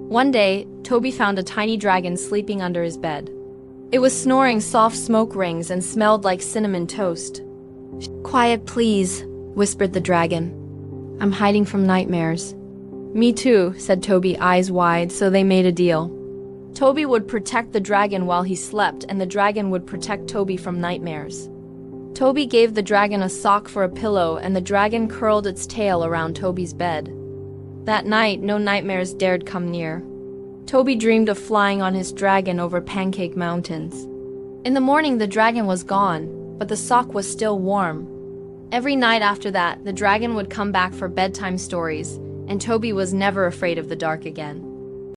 One day, Toby found a tiny dragon sleeping under his bed. It was snoring soft smoke rings and smelled like cinnamon toast. "Quiet, please," whispered the dragon. "I'm hiding from nightmares." "Me too," said Toby, eyes wide, so they made a deal. Toby would protect the dragon while he slept, and the dragon would protect Toby from nightmares. Toby gave the dragon a sock for a pillow, and the dragon curled its tail around Toby's bed. That night, no nightmares dared come near. Toby dreamed of flying on his dragon over Pancake Mountains. In the morning, the dragon was gone, but the sock was still warm. Every night after that, the dragon would come back for bedtime stories, and Toby was never afraid of the dark again.